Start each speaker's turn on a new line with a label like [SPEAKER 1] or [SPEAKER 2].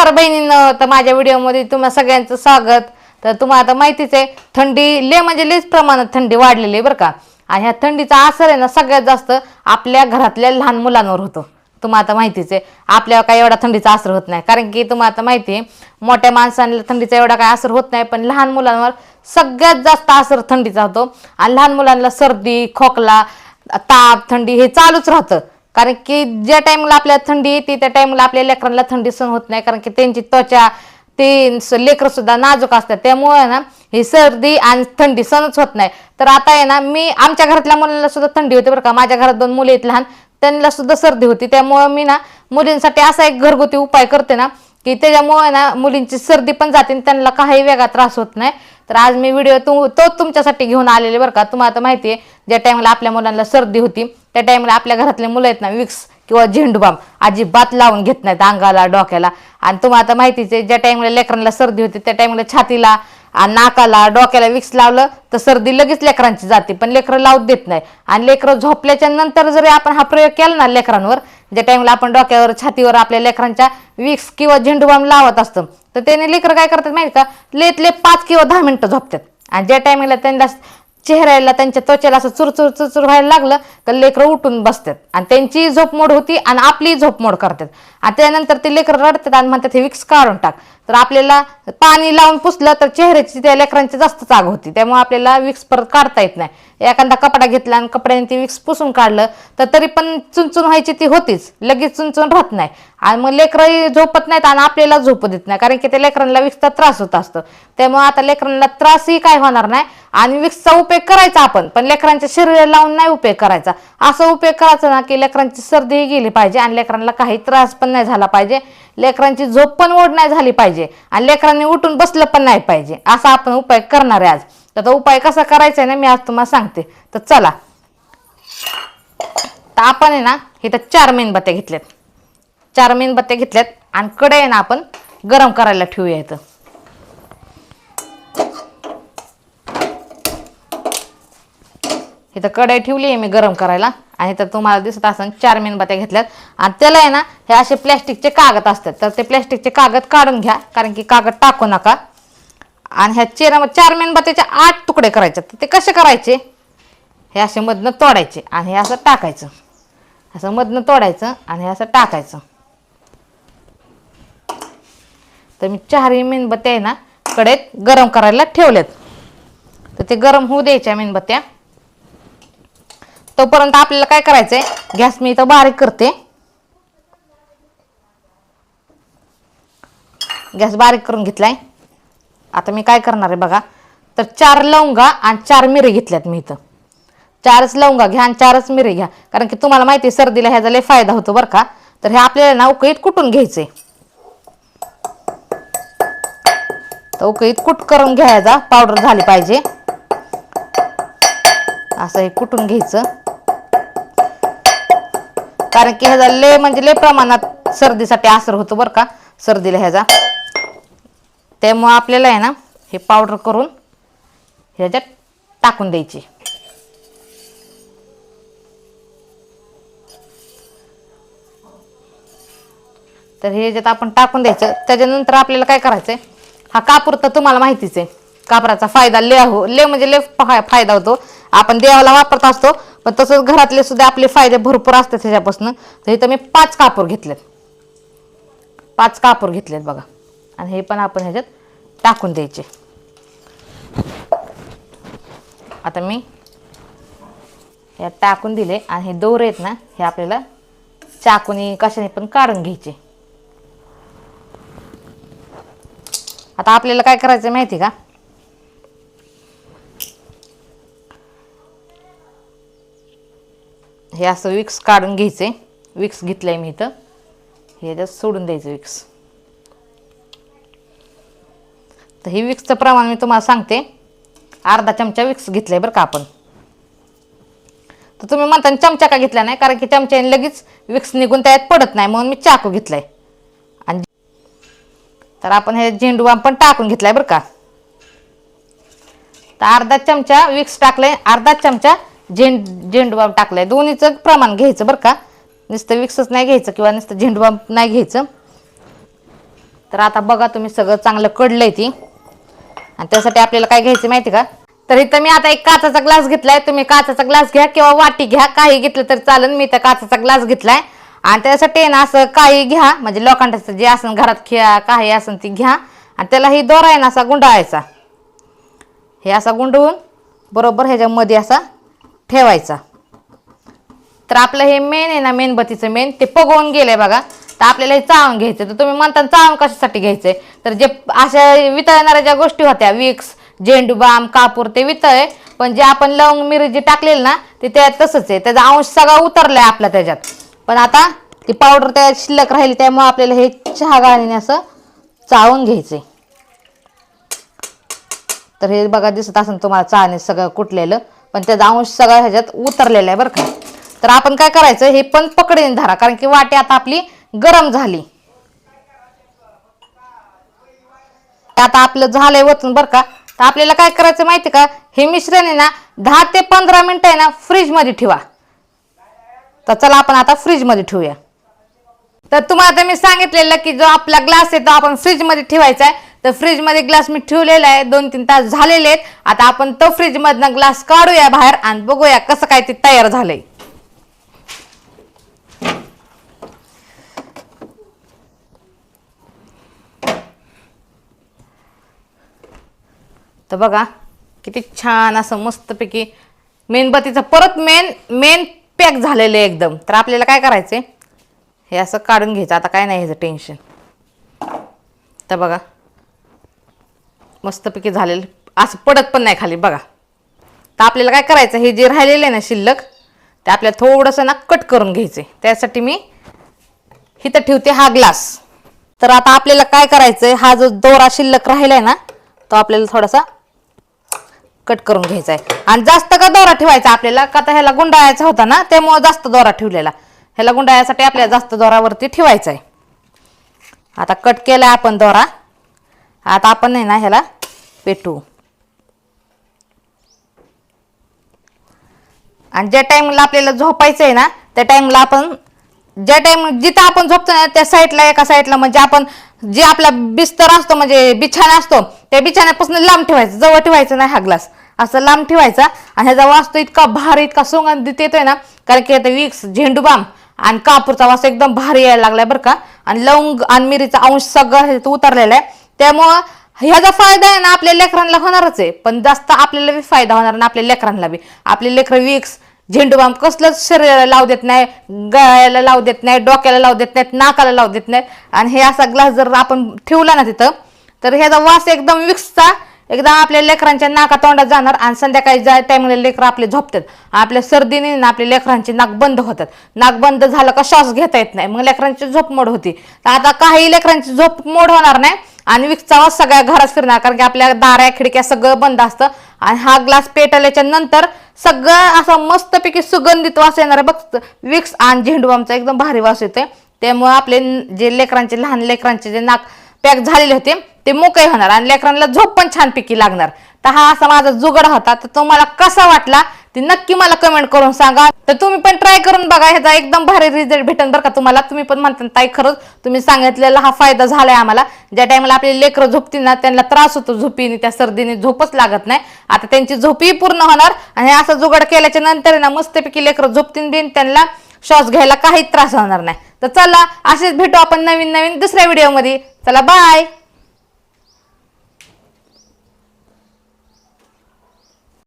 [SPEAKER 1] नमस्कार बहिणींनो, तर माझ्या व्हिडिओमध्ये तुम्हा सगळ्यांचं स्वागत. तर तुम्हाला आता माहितीच आहे, थंडी म्हणजे लईच प्रमाणात थंडी वाढलेली आहे बरं का. आणि ह्या थंडीचा असर आहे ना सगळ्यात जास्त आपल्या घरातल्या लहान मुलांवर होतो. तुम्हाला आता माहितीच आहे, आपल्याला काही एवढा थंडीचा असर होत नाही, कारण की तुम्हाला आता माहिती आहे मोठ्या माणसांना थंडीचा एवढा काही असर होत नाही, पण लहान मुलांवर सगळ्यात जास्त असर थंडीचा होतो. आणि लहान मुलांना सर्दी, खोकला, ताप, थंडी हे चालूच राहतं. कारण की ज्या टाइमला आपल्याला थंडी येते त्या टाइमला आपल्या लेकरांना थंडी सहन होत नाही, कारण की त्यांची त्वचा ते लेकरं सुद्धा नाजूक असतात. त्यामुळे ना ही सर्दी आणि थंडी सहनच होत नाही. तर आता आहे ना, मी आमच्या घरातल्या मुलांना सुद्धा थंडी होते बरं का. माझ्या घरात 2 मुले आहेत लहान, त्यांना सुद्धा सर्दी होती. त्यामुळे मी ना मुलींसाठी असा एक घरगुती उपाय करते ना, की त्याच्यामुळे ना मुलींची सर्दी पण जाते आणि त्यांना काही वेगळा त्रास होत नाही. तर आज मी व्हिडिओ तो तुमच्यासाठी घेऊन आलेले बरं का. तुम्हाला आता माहिती आहे, ज्या टाइमला आपल्या मुलांना सर्दी होती त्या टाइमला आपल्या घरातले मुलं आहेत ना, विक्स किंवा झेंडूबाम अजिबात लावून घेत नाहीत अंगाला, डोक्याला. आणि तुम्हाला आता माहितीच आहे, ज्या टाइमला लेकरांना सर्दी होती त्या टाइमला छातीला आणि नाकाला, डोक्याला विक्स लावलं तर सर्दी लगेच लेकरांची जाते, पण लेकरं लावून देत नाही. आणि लेकरं झोपल्याच्या नंतर जरी आपण हा प्रयोग केला ना लेकरांवर, ज्या टाइमला आपण डोक्यावर, छातीवर आपल्या लेकरांच्या विक्स किंवा झेंडूबाम लावत असतं, तर त्याने लेकरं काय करतात माहिती का, लेत 5 किंवा 10 मिनिटं झोपतात. आणि ज्या टाइमला त्यांना चेहऱ्याला, त्यांच्या त्वचेला असं चुरचुर चुरचुर व्हायला लागलं तर लेकरं उठून बसतात आणि त्यांची झोपमोड होती आणि आपली झोपमोड करतात. आणि त्यानंतर ते लेकरं रडतात आणि म्हणतात हे विक्स काढून टाक. तर आपल्याला पाणी लावून पुसलं तर चेहऱ्याची त्या लेकरांची जास्त चाग होती, त्यामुळे आपल्याला विक्स परत काढता येत नाही. एखादा कपडा घेतला आणि कपड्याने ती विक्स पुसून काढलं तर तरी पण चुनचुन व्हायची ती होतीच, लगेच चुनचुन राहत नाही. आणि मग लेकरंही झोपत नाहीत आणि आपल्याला झोपू देत नाही, कारण की त्या लेकरांना विक्सचा त्रास होत असतो. त्यामुळे आता लेकरांना त्रासही काय होणार नाही. आणि विक्सचा उपयोग करायचा आपण, पण लेकरांच्या शरीराला लावून नाही उपयोग करायचा. असा उपयोग करायचा ना की लेकरांची सर्दीही गेली पाहिजे आणि लेकरांना काही त्रास पण नाही झाला पाहिजे, लेकरांची झोप पण ओढ नाही झाली पाहिजे आणि लेकरांनी उठून बसलं पण नाही पाहिजे. असा आपण उपाय करणार आहे आज. तर तो उपाय कसा करायचा आहे ना, मी आज तुम्हाला सांगते. तर चला, तर आपण आहे ना इथं 4 मेणबत्त्या घेतल्यात. 4 मेणबत्त्या घेतल्यात आणि कढई आहे ना आपण गरम करायला ठेवूया. इथं कढई ठेवली आहे मी गरम करायला आणि इथं तुम्हाला दिसत असेल 4 मेणबत्त्या घेतल्यात. आणि त्याला आहे ना हे असे प्लॅस्टिकचे कागद असतात, तर ते प्लॅस्टिकचे कागद काढून घ्या, कारण की कागद टाकू नका. आणि ह्या 4 मेणबत्त्याचे 8 तुकडे करायचे. तर ते कसे करायचे, हे असे मधनं तोडायचे आणि हे असं टाकायचं, असं मधनं तोडायचं आणि हे असं टाकायचं. तर मी 4 मेणबत्त्या आहे ना कढईत गरम करायला ठेवल्यात. तर ते गरम होऊ द्यायच्या मेणबत्त्या. तोपर्यंत आपल्याला काय करायचंय, गॅस मी इथं बारीक करते. गॅस बारीक करून घेतलाय. आता मी काय करणार आहे बघा, तर 4 लवंगा आणि 4 मिरी घेतल्यात मी इथं. 4च लवंगा घ्या आणि 4च मिरी घ्या, कारण की तुम्हाला माहिती आहे सर्दीला ह्याचा लय फायदा होतो बरं का. तर हे आपल्याला ना उकळीत कुटून घ्यायचंय. तर उकळीत कुट करून घ्यायचा, पावडर झाली पाहिजे. असं हे कुटून घ्यायचं, कारण की ह्याचा लय प्रमाणात सर्दीसाठी असर होतो बरं का, सर्दीला ह्याचा. त्यामुळे आपल्याला आहे ना हे पावडर करून ह्याच्यात टाकून द्यायची. तर हे ह्याच्यात आपण टाकून द्यायचं. त्याच्यानंतर आपल्याला काय करायचंय, हा कापूर तर तुम्हाला माहितीच आहे, कापराचा फायदा लय फायदा होतो. आपण देवाला वापरत असतो, पण तसंच घरातले सुद्धा आपले फायदे भरपूर असतात त्याच्यापासून. तर इथं मी 5 कापूर घेतलेत. 5 कापूर घेतलेत बघा. आणि हे पण आपण ह्याच्यात टाकून द्यायचे. आता मी यात टाकून दिले आणि हे दोरे आहेत ना हे आपल्याला चाकूनी कशाने पण काढून घ्यायचे. आता आपल्याला काय करायचं माहिती का, हे असं विक्स काढून घ्यायचे. विक्स घेतलंय मी इथं, हे ह्याच्यात सोडून द्यायचं विक्स. तर हे विक्सचं प्रमाण मी तुम्हाला सांगते, अर्धा चमचा विक्स घेतलंय बरं का आपण. तर तुम्ही म्हणता चमचा का घेतला नाही, कारण की चमच्याने लगेच विक्स निघून त्यात पडत नाही, म्हणून मी चाकू घेतलाय. आणि तर आपण हे झेंडूबाम पण टाकून घेतलाय बरं का. तर अर्धा चमचा विक्स टाकलंय, अर्धा चमचा झेंडूबाम टाकलाय. दोन्हीचं प्रमाण घ्यायचं बरं का, नुसतं विक्सच नाही घ्यायचं किंवा नुसतं झेंडूबाम नाही घ्यायचं. तर आता बघा तुम्ही सगळं चांगलं कडलंय ती. आणि त्यासाठी आपल्याला काय घ्यायचं माहिती का, तर इथं मी आता एक काचाचा ग्लास घेतलाय. तुम्ही काचाचा ग्लास घ्या किंवा वाटी घ्या, काही घेतलं तर चालेल. मी तर काचाचा ग्लास घेतलाय. आणि त्यासाठी ना असं काही घ्या, म्हणजे लोखंडाचं जे असेल घरात खिळा काही असेल ती घ्या. आणि त्याला ही दोरा आहे ना असा गुंडाळायचा. हे असा गुंडवून बरोबर ह्याच्यामध्ये असा ठेवायचा. तर आपलं हे मेन आहे ना, मेणबत्तीचं मेन ते पगवून गेलंय बघा. तर आपल्याला हे चाळून घ्यायचं. तर तुम्ही म्हणता चाळून कशासाठी घ्यायचंय, तर जे अशा वितळणाऱ्या ज्या गोष्टी होत्या, विक्स, झेंडूबाम, कापूर, ते वितळे. पण जे आपण लवंग मिरी जी टाकलेली ना ते त्यात तसंच आहे, त्याचा अंश सगळा उतरलाय आपला त्याच्यात. पण आता ती पावडर त्यात शिल्लक राहिली, त्यामुळे आपल्याला हे चहा गाळणीने असं चाळून घ्यायचंय. तर हे बघा दिसत असेल तुम्हाला चाळणे सगळं कुटलेलं, पण त्याचा अंश सगळा ह्याच्यात उतरलेला आहे बरं का. तर आपण काय करायचं, हे पण पकडीने धरा, कारण की वाटी आता आपली गरम झाली. आता आपलं झालंय वतून बरं का. तर आपल्याला काय करायचं माहिती का, हे मिश्रण आहे ना 10 ते 15 मिनिटं आहे ना फ्रीज मध्ये ठेवा. तर चला आपण आता फ्रीज मध्ये ठेवूया. तर तुम्हाला आता मी सांगितलेलं की जो आपला ग्लास आहे तो आपण फ्रीज मध्ये ठेवायचा आहे. तर फ्रीज मध्ये ग्लास मी ठेवलेला आहे, 2-3 तास झालेले आहेत. आता आपण तो फ्रीज मधनं ग्लास काढूया बाहेर आणि बघूया कसं काय ते तयार झालंय. तर बघा किती छान असं मस्तपैकी मेणबत्तीचं परत मेन पॅक झालेलं आहे एकदम. तर आपल्याला काय करायचंय, हे असं काढून घ्यायचं. आता काय नाही ह्याचं टेन्शन. तर बघा मस्तपैकी झालेलं, असं पडत पण नाही खाली बघा. तर आपल्याला काय करायचं, हे जे राहिलेलं आहे ना शिल्लक, ते आपल्याला थोडंसं ना कट करून घ्यायचंय. त्यासाठी मी इथं ठेवते हा ग्लास. तर आता आपल्याला काय करायचंय, हा जो दोरा शिल्लक राहिलाय ना तो आपल्याला थोडासा कट करून घ्यायचा आहे. आणि जास्त का दोरा ठेवायचा आपल्याला, का तर ह्याला गुंडाळायचा होता ना, त्यामुळे जास्त दोरा ठेवलेला. ह्याला गुंडाळ्यासाठी आपल्याला जास्त दोरावरती ठेवायचा आहे. आता कट केलाय आपण दोरा. आता आपण नाही ना ह्याला पेटू. आणि ज्या टाइमला आपल्याला झोपायचं आहे ना त्या टाइमला आपण ज्या टाइम जिथं आपण झोपतो ना त्या साईडला, एका साईडला म्हणजे आपण जे आपला बिस्तर असतो म्हणजे बिछाना असतो त्या बिछाण्यापासून लांब ठेवायचं, जवळ ठेवायचं नाही. हा ग्लास असं लांब ठेवायचा. आणि ह्याचा वास तो इतका भारी, इतका सुगंधित येतोय ना, कारण की आता विक्स, झेंडूबाम आणि कापूरचा वास एकदम भारी यायला लागलाय बरं का. आणि लवंग आणि मिरीचा अंश सगळं उतरलेला आहे. त्यामुळं ह्याचा फायदा आहे ना आपल्या लेकरांना होणारच आहे, पण जास्त आपल्याला बी फायदा होणार ना आपल्या लेकरांना बी. आपले लेकरं विक्स, झेंडूबाम कसलंच शरीराला लावू देत नाही, गळ्याला लावू देत नाही, डोक्याला लावू देत नाहीत, नाकाला लावू देत नाहीत. आणि हे असा ग्लास जर आपण ठेवला ना तिथं, तर ह्याचा वास एकदम विक्सचा एकदम आपल्या लेकरांच्या नाका तोंडात जाणार. आणि संध्याकाळी ज्या टाइमला लेकरं आपले झोपतात, आपल्या सर्दीने ना आपल्या लेकरांचे नाक बंद होतात. नाक बंद झालं का श्वास घेता येत नाही, मग लेकरांची झोप मोड होती. तर आता काही लेकरांची झोप मोड होणार नाही आणि विक्सचा वास सगळ्या घरात फिरणार, कारण की आपल्या दाऱ्या खिडक्या सगळं बंद असतं. आणि हा ग्लास पेटवल्याच्या नंतर सगळं असं मस्तपैकी सुगंधित वास येणार बघ. विक्स आणि झेंडूबामचा एकदम भारी वास येतोय. त्यामुळे आपले जे लेकरांचे, लहान लेकरांचे जे नाक पॅक झालेले होते ते मोकळे होणार आणि लेकरांना झोप पण छानपैकी लागणार. तर हा असा माझा जुगाड होता. तर तुम्हाला कसा वाटला ते नक्की मला कमेंट करून सांगा. तर तुम्ही पण ट्राय करून बघा, ह्याचा एकदम भारी रिझल्ट भेटेल बरं का तुम्हाला. तुम्ही पण म्हणता ताई खरंच तुम्ही सांगितलेला हा फायदा झालाय आम्हाला. ज्या टाइमला आपले लेकरं झोपतील ना त्यांना त्रास होतो झोपीने, त्या सर्दीने झोपच लागत नाही. आता त्यांची झोपही पूर्ण होणार आणि असा जुगाड केल्याच्या नंतर ना मस्तपैकी लेकरं झोपतील बिन, त्यांना श्वास घ्यायला काही त्रास होणार नाही. तर चला असेच भेटू आपण नवीन दुसऱ्या व्हिडिओमध्ये. चला बाय.